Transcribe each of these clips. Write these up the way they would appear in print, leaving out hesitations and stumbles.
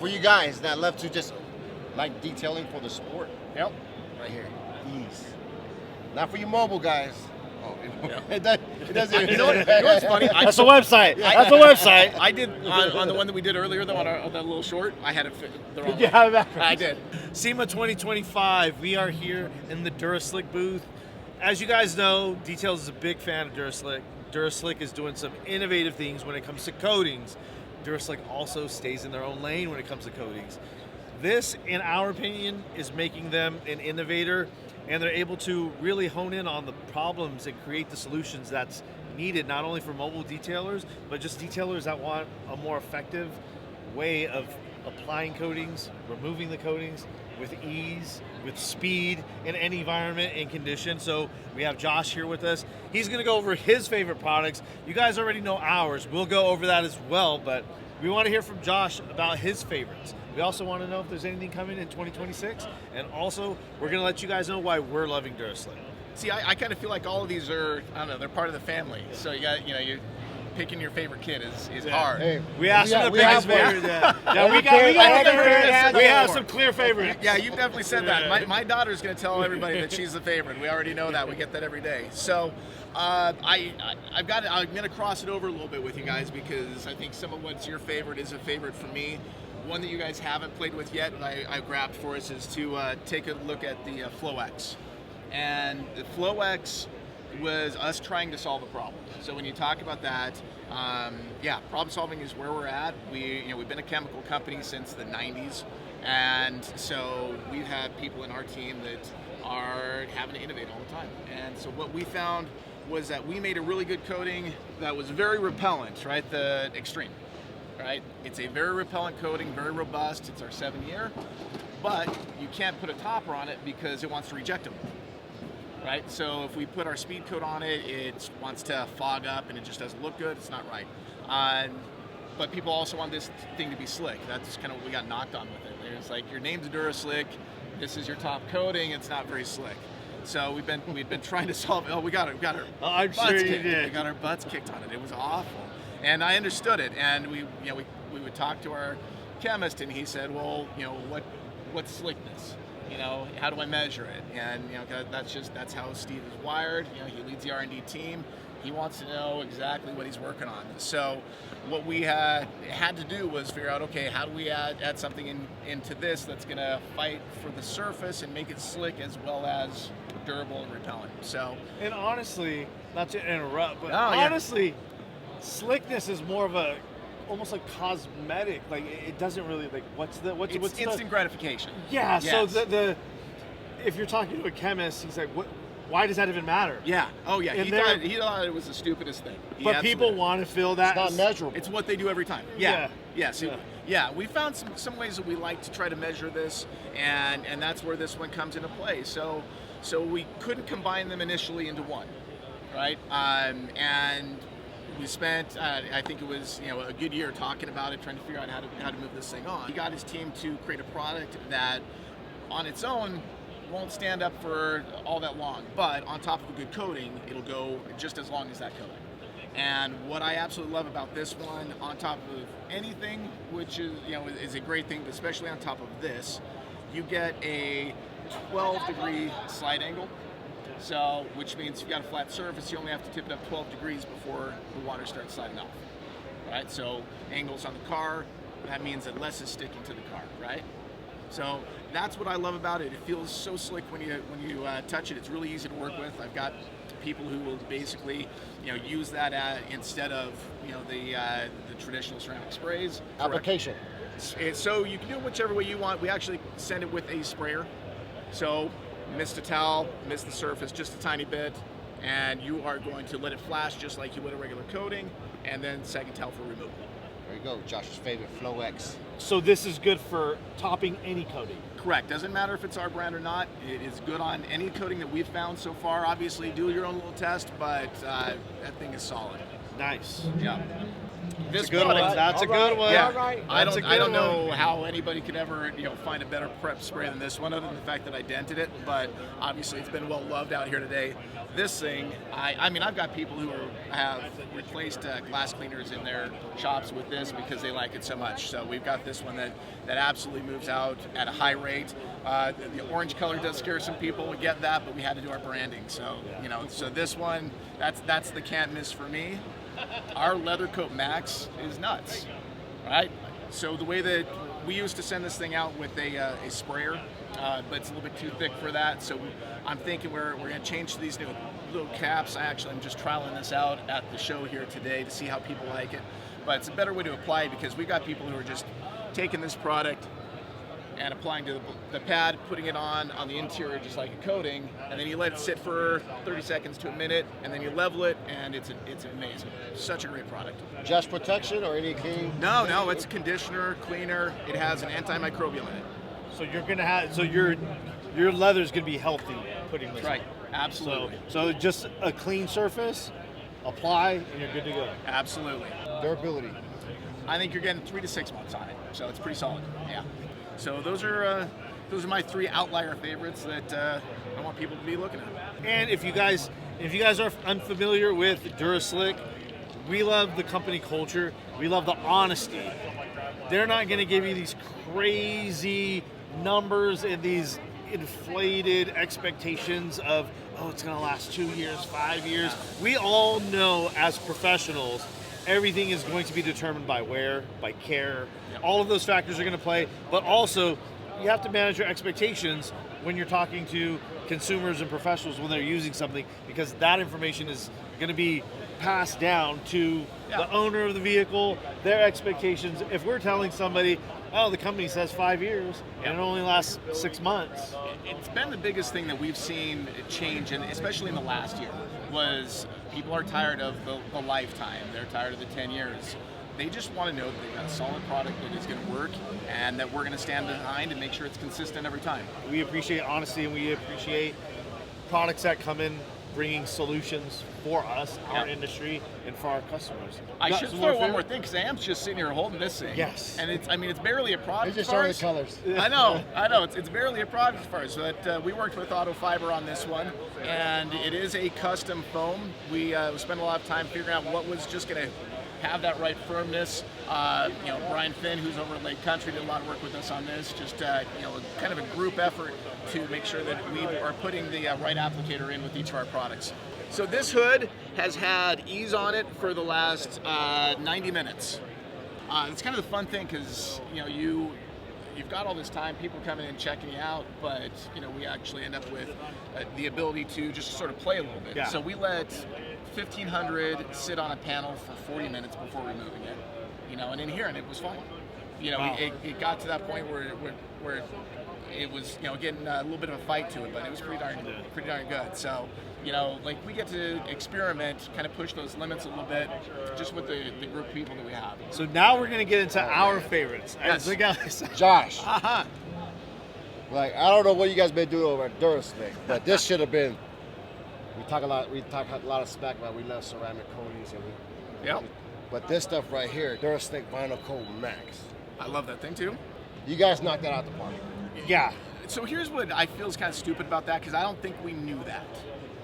For you guys that love to just like detailing for the sport, Yep. right here, ease. Not for you mobile guys. Oh, Yeah. it doesn't. You know what's funny? That's the website. That's the website. I did on the one that we did earlier, though, on that little short. I had it fit the wrong You way. have it backwards. I did. SEMA 2025. We are here in the Duraslic booth. As you guys know, Details is a big fan of Duraslic. Duraslic is doing some innovative things when it comes to coatings. Duraslic also stays in their own lane when it comes to coatings. This, in our opinion, is making them an innovator, and they're able to really hone in on the problems and create the solutions that's needed, not only for mobile detailers, but just detailers that want a more effective way of applying coatings, removing the coatings with ease, with speed, in any environment and condition. So we have Josh here with us. He's gonna go over his favorite products. You guys already know ours. We'll go over that as well, but we wanna hear from Josh about his favorites. We also wanna know if there's anything coming in 2026, and also we're gonna let you guys know why we're loving Duraslic. See, I kind of feel like all of these are, I don't know, they're part of the family. So you got, you're picking your favorite kid is hard. Hey, We asked him to we pick have his favorite. one. We have some clear favorites. Yeah, you've definitely said that. My daughter's going to tell everybody that she's the favorite. We already know that. We get that every day. So I'm going to cross it over a little bit with you guys because I think some of what's your favorite is a favorite for me. One that you guys haven't played with yet, and I grabbed for us, is to take a look at the Flowex. And the Flowex was us trying to solve a problem. So when you talk about that, problem solving is where we're at. We've been a chemical company since the 90s, and so we've had people in our team that are having to innovate all the time. And so what we found was that we made a really good coating that was very repellent, right? The Extreme, right? It's a very repellent coating, very robust. It's our 7-year, but you can't put a topper on it because it wants to reject them. Right, so if we put our speed coat on it, it wants to fog up and it just doesn't look good. It's not right. But people also want this thing to be slick. That's kind of what we got knocked on with it. It's like, your name's Duraslic, this is your top coating. It's not very slick. So we've been trying to solve. Oh, we got our I'm butts sure you kicked. did. We got our butts kicked on it. It was awful, and I understood it. And we would talk to our chemist, and he said, well, what's slickness? How do I measure it? And that's how Steve is wired. He leads the R&D team. He wants to know exactly what he's working on. So what we had to do was figure out, okay, how do we add something into this that's going to fight for the surface and make it slick as well as durable and repellent. So, And honestly, not to interrupt, but Oh, yeah. honestly, slickness is more of a almost like cosmetic. Like it doesn't really like what's it's instant gratification. Yeah. So Yes. the if you're talking to a chemist, he's like, what? Why does that even matter? Yeah. Oh yeah. And He thought it was the stupidest thing. He But absolutely people did. want to feel that. It's not measurable. It's what they do every time. Yeah. Yes. Yeah. Yeah. We found some ways that we like to try to measure this, and that's where this one comes into play. So we couldn't combine them initially into one, right? And we spent, I think it was a good year talking about it, trying to figure out how to move this thing on. He got his team to create a product that, on its own, won't stand up for all that long, but on top of a good coating, it'll go just as long as that coating. And what I absolutely love about this one, on top of anything, which is a great thing, but especially on top of this, you get a 12-degree slide angle. So, which means if you've got a flat surface, you only have to tip it up 12 degrees before the water starts sliding off. Right? So, angles on the car, that means that less is sticking to the car, right? So that's what I love about it. It feels so slick when you touch it. It's really easy to work with. I've got people who will basically use that instead of the traditional ceramic sprays. Application. So you can do it whichever way you want. We actually send it with a sprayer. So mist a towel, mist the surface just a tiny bit, and you are going to let it flash just like you would a regular coating, and then second towel for removal. There you go, Josh's favorite, Flowex. So this is good for topping any coating. Correct. Doesn't matter if it's our brand or not. It is good on any coating that we've found so far. Obviously, do your own little test, but that thing is solid. Nice. Yeah. This Good one. product, That's a good one. yeah, All right. I That's a don't good know one. how anybody could ever find a better prep spray than this one, other than the fact that I dented it. But obviously, it's been well loved out here today. This thing, I mean, I've got people who have replaced glass cleaners in their shops with this because they like it so much. So we've got this one that absolutely moves out at a high rate. The orange color does scare some people. We get that, but we had to do our branding. So so this one, that's the can't miss for me. Our Leather Coat Max is nuts, right? So the way that we used to send this thing out with a sprayer, but it's a little bit too thick for that. So I'm thinking we're going to change to these new little caps. I'm just trialing this out at the show here today to see how people like it. But it's a better way to apply it because we got people who are just taking this product and applying to the pad, putting it on the interior just like a coating, and then you let it sit for 30 seconds to a minute, and then you level it, and it's amazing. Such a great product. Just protection or any clean? No, it's a conditioner, cleaner. It has an antimicrobial in it. So you're gonna have your leather's gonna be healthy putting this Right, on. absolutely. So just a clean surface, apply, and you're good to go. Absolutely. Durability. I think you're getting 3 to 6 months on it, so it's pretty solid. Yeah. So those are my 3 outlier favorites that I want people to be looking at. And if you guys are unfamiliar with Duraslic, we love the company culture. We love the honesty. They're not going to give you these crazy numbers and these inflated expectations of, it's going to last 2 years, 5 years. We all know as professionals, everything is going to be determined by wear, by care. Yep. All of those factors are going to play, but also you have to manage your expectations when you're talking to consumers and professionals when they're using something, because that information is going to be passed down to the owner of the vehicle, their expectations. If we're telling somebody, the company says 5 years and it only lasts 6 months. It's been the biggest thing that we've seen change, and especially in the last year, was people are tired of the lifetime. They're tired of the 10 years. They just want to know that they've got a solid product that is going to work and that we're going to stand behind and make sure it's consistent every time. We appreciate honesty, and we appreciate products that come in bringing solutions for us, our industry, and for our customers. I should throw one more thing, because I am just sitting here holding this thing. Yes. And it's barely a product. They just are the colors. I know. It's barely a product for us. But we worked with Auto Fiber on this one, and it is a custom foam. We spent a lot of time figuring out what was just going to have that right firmness. Brian Finn, who's over at Lake Country, did a lot of work with us on this. Just kind of a group effort to make sure that we are putting the right applicator in with each of our products. So this hood has had ease on it for the last 90 minutes. It's kind of the fun thing because you've got all this time, people coming in checking you out, but we actually end up with the ability to just sort of play a little bit. Yeah. So we let 1,500 sit on a panel for 40 minutes before removing it. And in here, and it was fine. Wow. It got to that point where it was getting a little bit of a fight to it, but it was pretty darn good. So we get to experiment, kind of push those limits a little bit, just with the group of people that we have. So now we're going to get into our favorites. Yes. The guys. Josh, Uh-huh. like, I don't know what you guys been doing over at Duraslic, but this should have been. We talk a lot of smack about we love ceramic coatings, and Yep. but this stuff right here, Duraslic Vinyl Coat Max. I love that thing too. You guys knocked that out the park. Yeah. So here's what I feel is kind of stupid about that, because I don't think we knew that.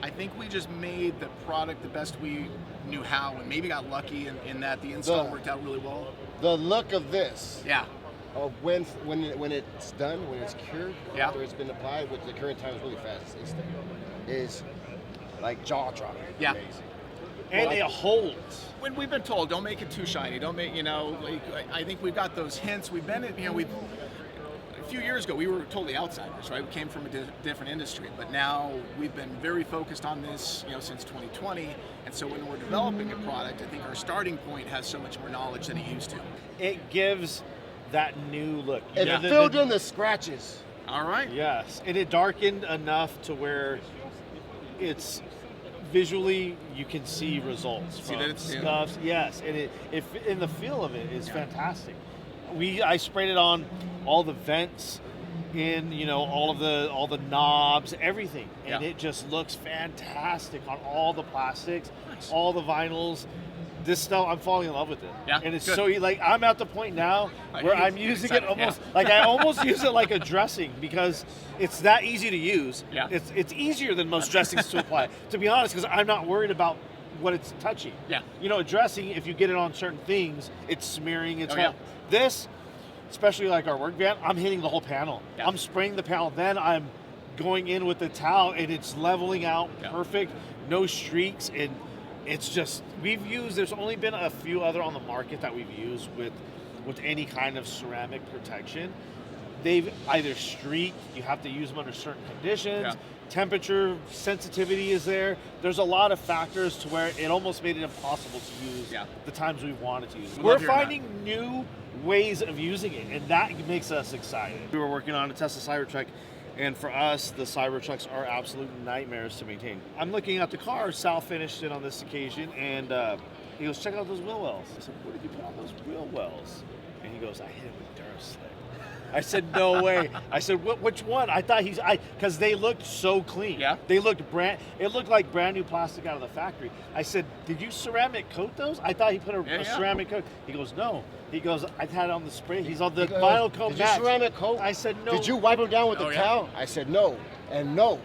I think we just made the product the best we knew how, and maybe got lucky in that the install worked out really well. The look of this, Yeah. of when it's done, when it's cured, Yeah. after it's been applied, which the current time is really fast, it's instant, is like jaw dropping. Yeah. Amazing. And it holds. When we've been told, don't make it too shiny, don't make, I think we've got those hints. We've been, a few years ago, we were totally outsiders, right? We came from a different industry, but now we've been very focused on this, since 2020. And so when we're developing a product, I think our starting point has so much more knowledge than it used to. It gives that new look. It filled in the scratches. All right. Yes, and it darkened enough to where it's visually you can see results. See from that it's new. stuff. Yes, and and the feel of it is fantastic. I sprayed it on all the vents, in all the knobs, everything, and Yeah. it just looks fantastic on all the plastics, Nice. all the vinyls. this stuff, I'm falling in love with it. Yeah, and it's good. so like I'm at the point now where I'm using it almost like I almost use it like a dressing because it's that easy to use. Yeah. It's easier than most dressings to apply. To be honest, because I'm not worried about what it's touching. Yeah. You know, a dressing, if you get it on certain things, it's smearing. It's yeah. This, especially like our work van, I'm hitting the whole panel. Yeah. I'm spraying the panel. Then I'm going in with the towel, and it's leveling out perfect. No streaks, and it's just there's only been a few other on the market that we've used with any kind of ceramic protection. They've either streaked, you have to use them under certain conditions, temperature sensitivity is there. There's a lot of factors to where it almost made it impossible to use the times we wanted to use it. We're finding new ways of using it, and that makes us excited. We were working on a Tesla Cybertruck, and for us, the Cybertrucks are absolute nightmares to maintain. I'm looking at the car. Sal finished it on this occasion, and he goes, check out those wheel wells. I said, what did you put on those wheel wells? And he goes, I hit it with Duraslic. I said, no way. I said, which one? I thought because they looked so clean. Yeah. They looked it looked like brand new plastic out of the factory. I said, did you ceramic coat those? I thought he put a ceramic coat. He goes, no. He goes, I had it on the spray. He's on the vinyl coat. Did you ceramic coat? I said, no. Did you wipe them down with the towel? I said, no. And no.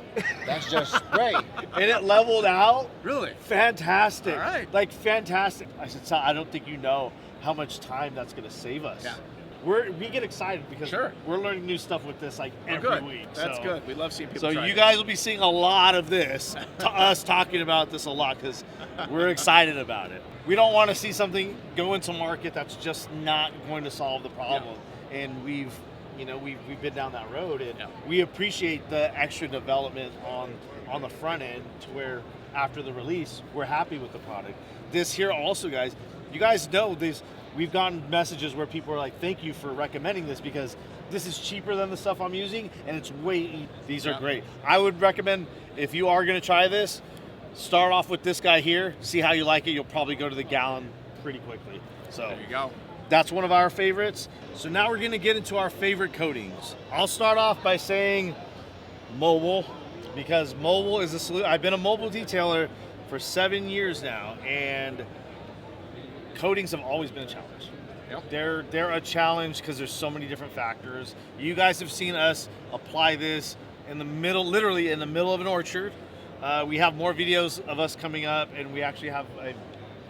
That's just spray. And it leveled out. Really? Fantastic. All right. Like, fantastic. I said, Sal, I don't think you know how much time that's going to save us. Yeah. We get excited because we're learning new stuff with this like every week. That's good. We love seeing people. So you guys will be seeing a lot of this, us talking about this a lot because we're excited about it. We don't want to see something go into market that's just not going to solve the problem. Yeah. And we've been down that road, and we appreciate the extra development on the front end to where after the release we're happy with the product. This here also, guys, you guys know this. We've gotten messages where people are like, thank you for recommending this because this is cheaper than the stuff I'm using and it's these are great. I would recommend if you are going to try this, start off with this guy here, see how you like it. You'll probably go to the gallon pretty quickly. So there you go. That's one of our favorites. So now we're going to get into our favorite coatings. I'll start off by saying mobile because mobile is a solution. I've been a mobile detailer for 7 years now, and coatings have always been a challenge. Yep. They're a challenge because there's so many different factors. You guys have seen us apply this in the middle, literally in the middle of an orchard. We have more videos of us coming up, and we actually have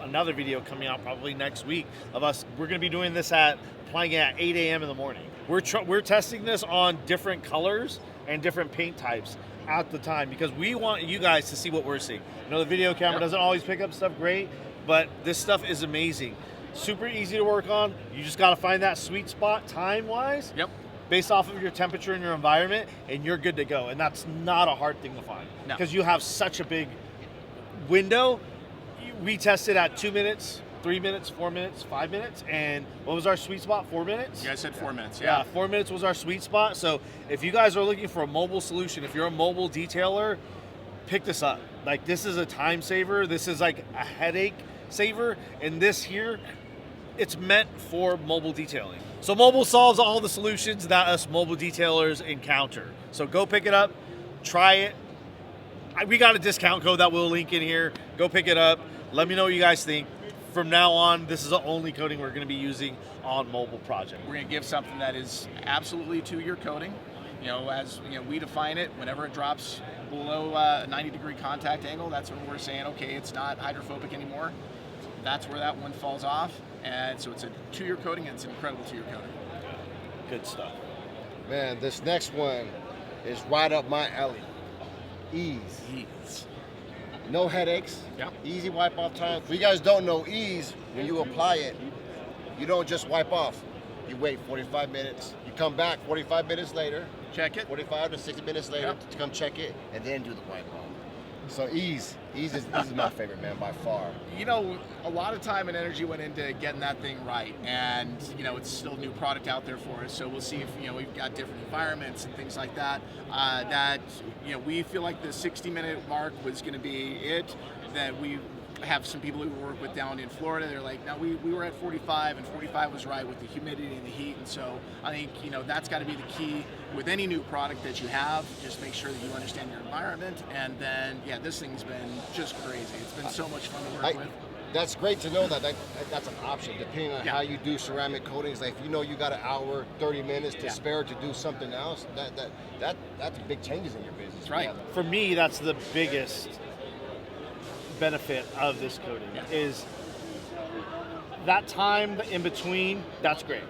another video coming out probably next week of us. We're going to be doing this applying it at 8 a.m. in the morning. We're testing this on different colors and different paint types at the time because we want you guys to see what we're seeing. I know the video camera doesn't always pick up stuff great, but this stuff is amazing. Super easy to work on. You just got to find that sweet spot time-wise. Yep. Based off of your temperature and your environment, and you're good to go. And that's not a hard thing to find because you have such a big window. We tested at 2 minutes, 3 minutes, 4 minutes, 5 minutes, and what was our sweet spot? 4 minutes? You guys said 4 minutes, Yeah, 4 minutes was our sweet spot. So if you guys are looking for a mobile solution, if you're a mobile detailer, pick this up. Like, this is a time saver. This is like a headache saver. And this here, it's meant for mobile detailing. So mobile solves all the solutions that us mobile detailers encounter. So go pick it up, try it. We got a discount code that we'll link in here. Go pick it up. Let me know what you guys think. From now on, this is the only coating we're going to be using on mobile projects. We're going to give something that is absolutely to your coating. You know, as you know, we define it, whenever it drops below a 90-degree contact angle, that's when we're saying, okay, it's not hydrophobic anymore. That's where that one falls off. And so it's a 2-year coating, and it's an incredible 2-year coating. Good stuff. Man, this next one is right up my alley. Ease. No headaches. Yep. Easy wipe off time. If you guys don't know ease, when you apply it, you don't just wipe off. You wait 45 minutes. You come back 45 minutes later. Check it. 45 to 60 minutes later to come check it, and then do the wipe off. So ease is my favorite, man, by far. You know, a lot of time and energy went into getting that thing right, and you know, it's still a new product out there for us. So we'll see if we've got different environments and things like that. That we feel like the 60-minute mark was going to be it. That we have some people who we work with down in Florida. They're like, no, we were at 45, and 45 was right with the humidity and the heat. And so I think that's got to be the key with any new product that you have. Just make sure that you understand your environment, and then this thing's been just crazy. It's been so much fun to work with. that's great to know that's an option depending on how you do ceramic coatings. Like if you know you got an hour, 30 minutes to spare to do something else, that's big changes in your business. Right. For me, that's the biggest benefit of this coating is that time in between. That's great,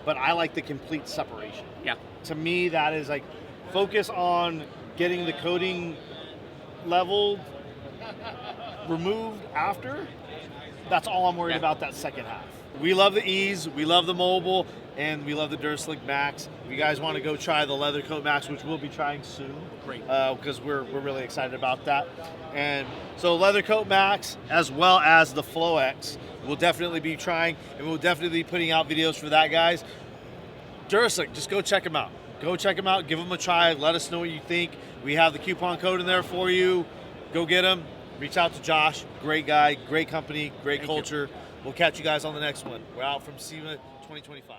but I like the complete separation. Yeah. To me, that is like focus on getting the coating leveled, removed after. That's all I'm worried about that second half. We love the ease, we love the mobile, and we love the Duraslic Max. If you guys want to go try the Leather Coat Max, which we'll be trying soon, great, because we're really excited about that. And so Leather Coat Max, as well as the Flowex, we'll definitely be trying, and we'll definitely be putting out videos for that, guys. Duraslic, just go check them out. Go check them out, give them a try, let us know what you think. We have the coupon code in there for you. Go get them. Reach out to Josh. Great guy, great company, great culture. We'll catch you guys on the next one. We're out from Sema 2025.